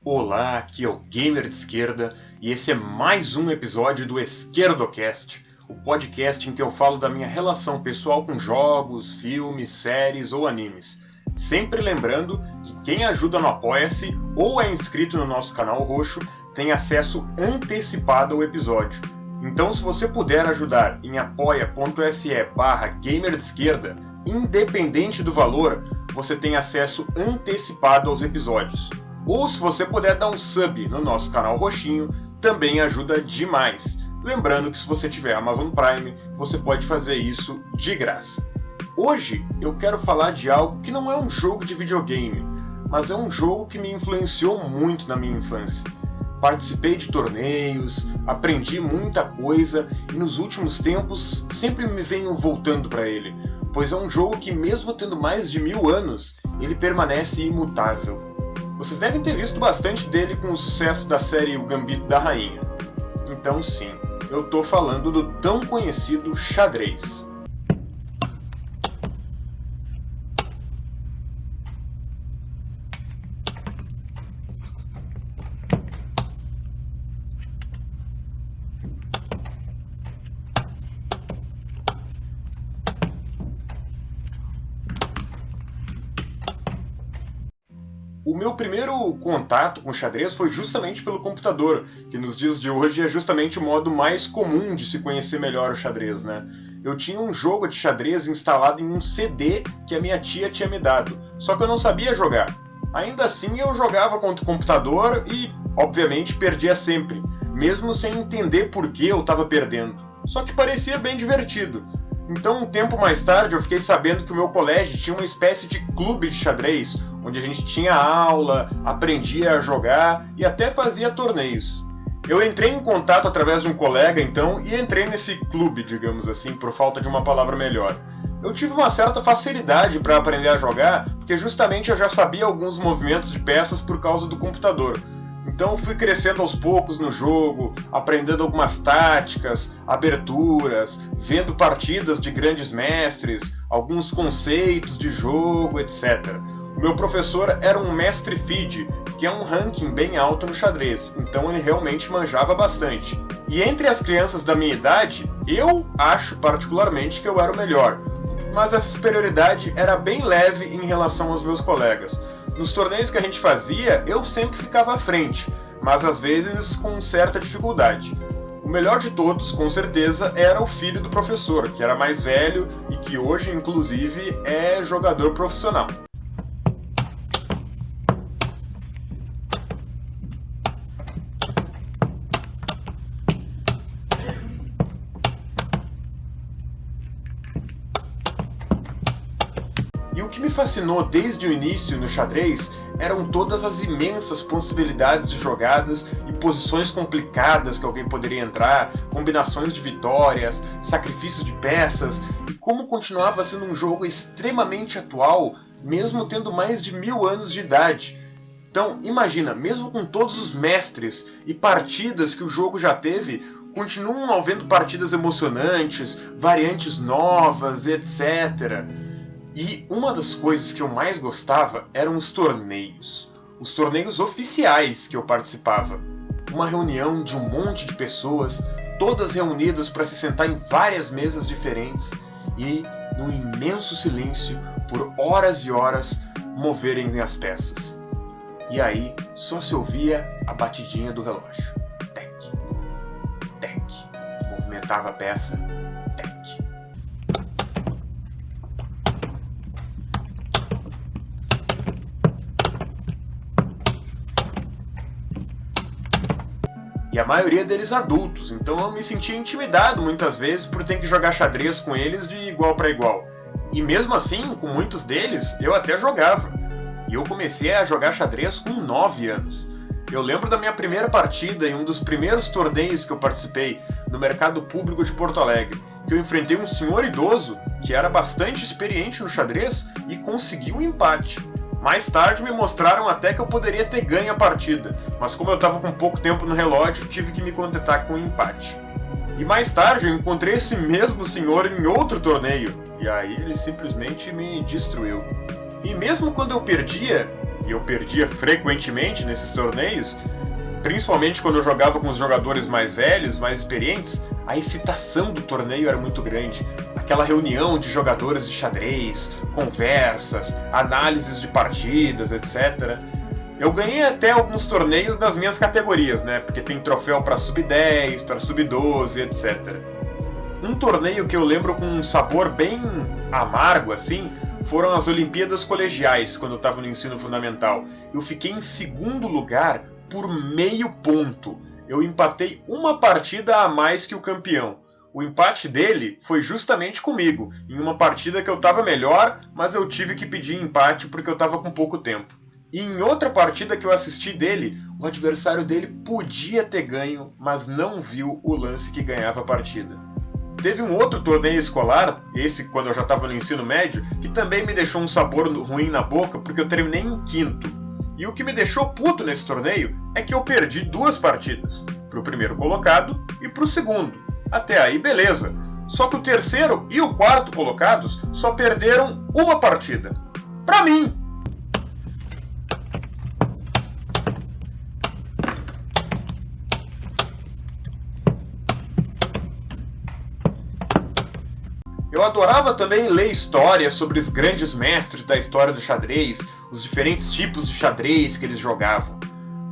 Olá, aqui é o Gamer de Esquerda e esse é mais um episódio do EsquerdoCast, o podcast em que eu falo da minha relação pessoal com jogos, filmes, séries ou animes. Sempre lembrando que quem ajuda no Apoia-se ou é inscrito no nosso canal roxo tem acesso antecipado ao episódio. Então, se você puder ajudar em apoia.se/gamerdesquerda, independente do valor, você tem acesso antecipado aos episódios. Ou se você puder dar um sub no nosso canal roxinho, também ajuda demais. Lembrando que se você tiver Amazon Prime, você pode fazer isso de graça. Hoje eu quero falar de algo que não é um jogo de videogame, mas é um jogo que me influenciou muito na minha infância. Participei de torneios, aprendi muita coisa e nos últimos tempos sempre me venho voltando para ele, pois é um jogo que mesmo tendo mais de 1000 anos, ele permanece imutável. Vocês devem ter visto bastante dele com o sucesso da série O Gambito da Rainha. Então sim, eu tô falando do tão conhecido xadrez. O meu primeiro contato com xadrez foi justamente pelo computador, que nos dias de hoje é justamente o modo mais comum de se conhecer melhor o xadrez, né? Eu tinha um jogo de xadrez instalado em um CD que a minha tia tinha me dado, só que eu não sabia jogar. Ainda assim eu jogava contra o computador e, obviamente, perdia sempre, mesmo sem entender por que eu estava perdendo. Só que parecia bem divertido. Então, um tempo mais tarde, eu fiquei sabendo que o meu colégio tinha uma espécie de clube de xadrez, onde a gente tinha aula, aprendia a jogar e até fazia torneios. Eu entrei em contato através de um colega, então, e entrei nesse clube, digamos assim, por falta de uma palavra melhor. Eu tive uma certa facilidade para aprender a jogar, porque justamente eu já sabia alguns movimentos de peças por causa do computador. Então fui crescendo aos poucos no jogo, aprendendo algumas táticas, aberturas, vendo partidas de grandes mestres, alguns conceitos de jogo, etc. O meu professor era um mestre FIDE, que é um ranking bem alto no xadrez, então ele realmente manjava bastante. E entre as crianças da minha idade, eu acho particularmente que eu era o melhor, mas essa superioridade era bem leve em relação aos meus colegas. Nos torneios que a gente fazia, eu sempre ficava à frente, mas às vezes com certa dificuldade. O melhor de todos, com certeza, era o filho do professor, que era mais velho e que hoje, inclusive, é jogador profissional. E o que me fascinou desde o início no xadrez eram todas as imensas possibilidades de jogadas e posições complicadas que alguém poderia entrar, combinações de vitórias, sacrifícios de peças, e como continuava sendo um jogo extremamente atual, mesmo tendo mais de 1000 anos de idade. Então, imagina, mesmo com todos os mestres e partidas que o jogo já teve, continuam havendo partidas emocionantes, variantes novas, etc. E uma das coisas que eu mais gostava eram os torneios oficiais que eu participava. Uma reunião de um monte de pessoas, todas reunidas para se sentar em várias mesas diferentes e, num imenso silêncio, por horas e horas, moverem as peças. E aí só se ouvia a batidinha do relógio. Tec, tec, movimentava a peça, tec. E a maioria deles adultos, então eu me sentia intimidado muitas vezes por ter que jogar xadrez com eles de igual para igual. E mesmo assim, com muitos deles, eu até jogava. E eu comecei a jogar xadrez com 9 anos. Eu lembro da minha primeira partida em um dos primeiros torneios que eu participei, no Mercado Público de Porto Alegre, que eu enfrentei um senhor idoso que era bastante experiente no xadrez e conseguiu um empate. Mais tarde me mostraram até que eu poderia ter ganho a partida, mas como eu estava com pouco tempo no relógio, tive que me contentar com um empate. E mais tarde eu encontrei esse mesmo senhor em outro torneio, e aí ele simplesmente me destruiu. E mesmo quando eu perdia, e eu perdia frequentemente nesses torneios, principalmente quando eu jogava com os jogadores mais velhos, mais experientes, a excitação do torneio era muito grande. Aquela reunião de jogadores de xadrez, conversas, análises de partidas, etc. Eu ganhei até alguns torneios nas minhas categorias, né? Porque tem troféu para sub-10, para sub-12, etc. Um torneio que eu lembro com um sabor bem amargo, assim, foram as Olimpíadas Colegiais, quando eu estava no ensino fundamental. Eu fiquei em segundo lugar por meio ponto. Eu empatei uma partida a mais que o campeão. O empate dele foi justamente comigo, em uma partida que eu estava melhor, mas eu tive que pedir empate porque eu estava com pouco tempo. E em outra partida que eu assisti dele, o adversário dele podia ter ganho, mas não viu o lance que ganhava a partida. Teve um outro torneio escolar, esse quando eu já estava no ensino médio, que também me deixou um sabor ruim na boca porque eu terminei em quinto. E o que me deixou puto nesse torneio é que eu perdi 2 partidas, pro primeiro colocado e pro segundo. Até aí beleza, só que o terceiro e o quarto colocados só perderam uma partida. Pra mim! Eu adorava também ler histórias sobre os grandes mestres da história do xadrez, os diferentes tipos de xadrez que eles jogavam.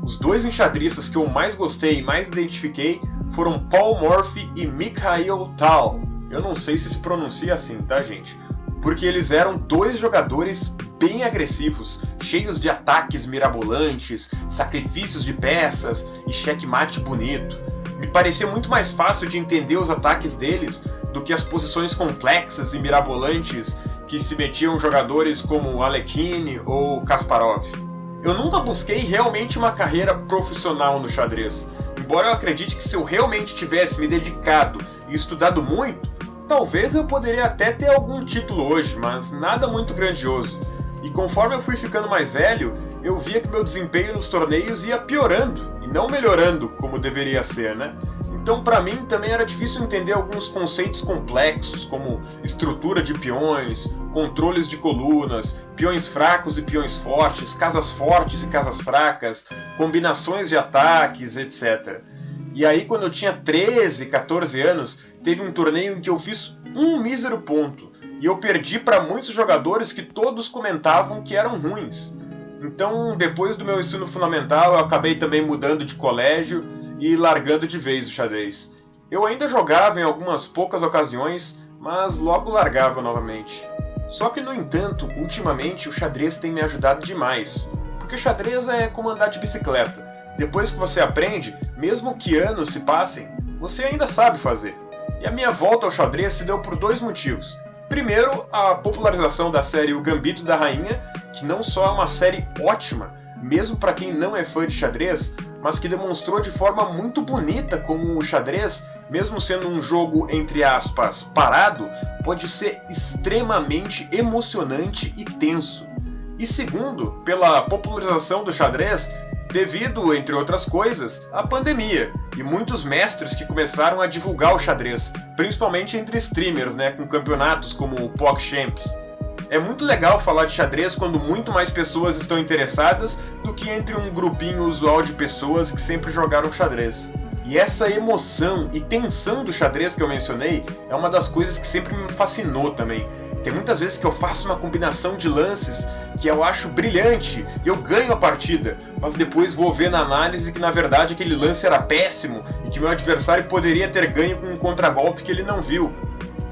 Os 2 enxadristas que eu mais gostei e mais identifiquei foram Paul Morphy e Mikhail Tal. Eu não sei se pronuncia assim, tá, gente? Porque eles eram 2 jogadores bem agressivos, cheios de ataques mirabolantes, sacrifícios de peças e checkmate bonito. Me parecia muito mais fácil de entender os ataques deles do que as posições complexas e mirabolantes que se metiam jogadores como Alekhine ou Kasparov. Eu nunca busquei realmente uma carreira profissional no xadrez, embora eu acredite que se eu realmente tivesse me dedicado e estudado muito, talvez eu poderia até ter algum título hoje, mas nada muito grandioso. E conforme eu fui ficando mais velho, eu via que meu desempenho nos torneios ia piorando e não melhorando como deveria ser, né? Então, para mim, também era difícil entender alguns conceitos complexos, como estrutura de peões, controles de colunas, peões fracos e peões fortes, casas fortes e casas fracas, combinações de ataques, etc. E aí, quando eu tinha 13, 14 anos, teve um torneio em que eu fiz um mísero ponto, e eu perdi para muitos jogadores que todos comentavam que eram ruins. Então, depois do meu ensino fundamental, eu acabei também mudando de colégio e largando de vez o xadrez. Eu ainda jogava em algumas poucas ocasiões, mas logo largava novamente. Só que, no entanto, ultimamente o xadrez tem me ajudado demais, porque xadrez é como andar de bicicleta. Depois que você aprende, mesmo que anos se passem, você ainda sabe fazer. E a minha volta ao xadrez se deu por 2 motivos. Primeiro, a popularização da série O Gambito da Rainha, que não só é uma série ótima, mesmo para quem não é fã de xadrez, mas que demonstrou de forma muito bonita como o xadrez, mesmo sendo um jogo, entre aspas, parado, pode ser extremamente emocionante e tenso. E segundo, pela popularização do xadrez, devido, entre outras coisas, à pandemia, e muitos mestres que começaram a divulgar o xadrez, principalmente entre streamers, né, com campeonatos como o PogChamps. É muito legal falar de xadrez quando muito mais pessoas estão interessadas do que entre um grupinho usual de pessoas que sempre jogaram xadrez. E essa emoção e tensão do xadrez que eu mencionei é uma das coisas que sempre me fascinou também. Tem muitas vezes que eu faço uma combinação de lances que eu acho brilhante e eu ganho a partida, mas depois vou ver na análise que na verdade aquele lance era péssimo e que meu adversário poderia ter ganho com um contragolpe que ele não viu.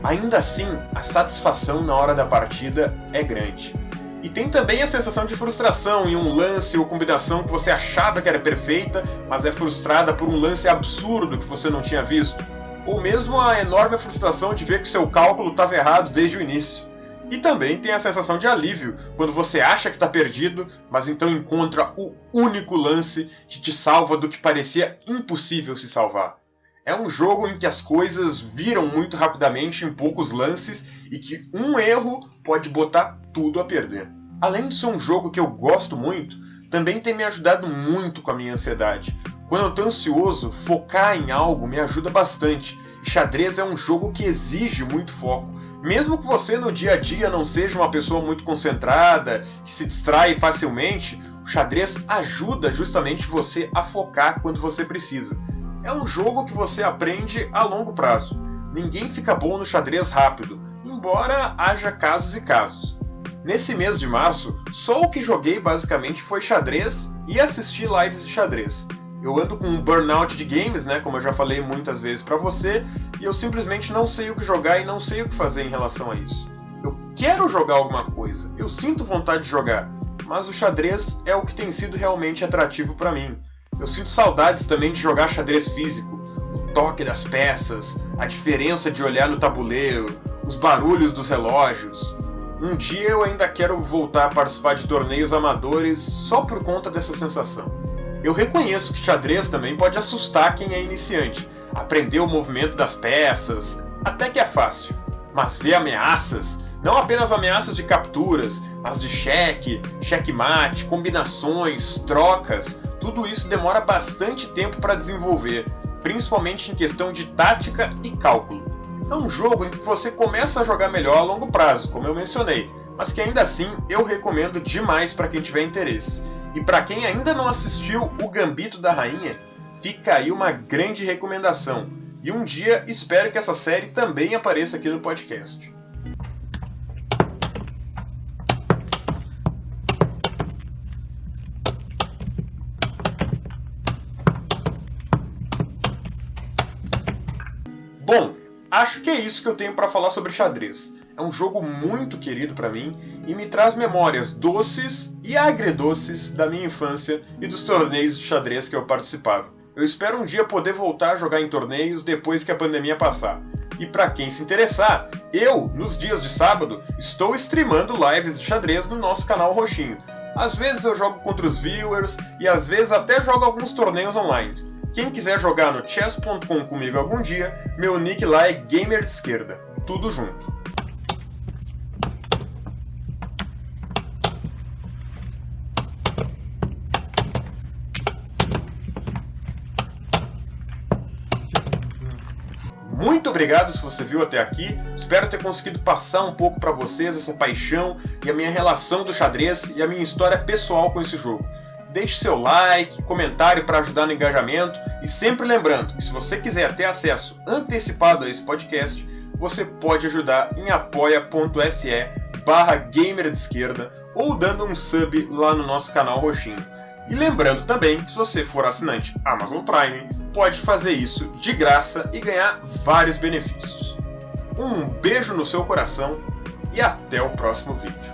Ainda assim, a satisfação na hora da partida é grande. E tem também a sensação de frustração em um lance ou combinação que você achava que era perfeita, mas é frustrada por um lance absurdo que você não tinha visto. Ou mesmo a enorme frustração de ver que seu cálculo estava errado desde o início. E também tem a sensação de alívio quando você acha que está perdido, mas então encontra o único lance que te salva do que parecia impossível se salvar. É um jogo em que as coisas viram muito rapidamente em poucos lances e que um erro pode botar tudo a perder. Além de ser um jogo que eu gosto muito, também tem me ajudado muito com a minha ansiedade. Quando eu estou ansioso, focar em algo me ajuda bastante. E xadrez é um jogo que exige muito foco. Mesmo que você no dia a dia não seja uma pessoa muito concentrada, que se distrai facilmente, o xadrez ajuda justamente você a focar quando você precisa. É um jogo que você aprende a longo prazo. Ninguém fica bom no xadrez rápido, embora haja casos e casos. Nesse mês de março, só o que joguei basicamente foi xadrez e assisti lives de xadrez. Eu ando com um burnout de games, né, como eu já falei muitas vezes pra você, e eu simplesmente não sei o que jogar e não sei o que fazer em relação a isso. Eu quero jogar alguma coisa, eu sinto vontade de jogar, mas o xadrez é o que tem sido realmente atrativo pra mim. Eu sinto saudades também de jogar xadrez físico, o toque das peças, a diferença de olhar no tabuleiro, os barulhos dos relógios. Um dia eu ainda quero voltar a participar de torneios amadores só por conta dessa sensação. Eu reconheço que xadrez também pode assustar quem é iniciante. Aprender o movimento das peças, até que é fácil. Mas ver ameaças, não apenas ameaças de capturas, mas de cheque, checkmate, combinações, trocas, tudo isso demora bastante tempo para desenvolver, principalmente em questão de tática e cálculo. É um jogo em que você começa a jogar melhor a longo prazo, como eu mencionei, mas que ainda assim eu recomendo demais para quem tiver interesse. E para quem ainda não assistiu o Gambito da Rainha, fica aí uma grande recomendação. E um dia espero que essa série também apareça aqui no podcast. Bom, acho que é isso que eu tenho para falar sobre xadrez. É um jogo muito querido para mim e me traz memórias doces e agridoces da minha infância e dos torneios de xadrez que eu participava. Eu espero um dia poder voltar a jogar em torneios depois que a pandemia passar. E para quem se interessar, eu, nos dias de sábado, estou streamando lives de xadrez no nosso canal Roxinho. Às vezes eu jogo contra os viewers e às vezes até jogo alguns torneios online. Quem quiser jogar no chess.com comigo algum dia, meu nick lá é Gamer de Esquerda. Tudo junto. Muito obrigado se você viu até aqui, espero ter conseguido passar um pouco para vocês essa paixão e a minha relação do xadrez e a minha história pessoal com esse jogo. Deixe seu like, comentário para ajudar no engajamento e sempre lembrando que se você quiser ter acesso antecipado a esse podcast, você pode ajudar em apoia.se/gamer de esquerda ou dando um sub lá no nosso canal Roxinho. E lembrando também que se você for assinante Amazon Prime, pode fazer isso de graça e ganhar vários benefícios. Um beijo no seu coração e até o próximo vídeo.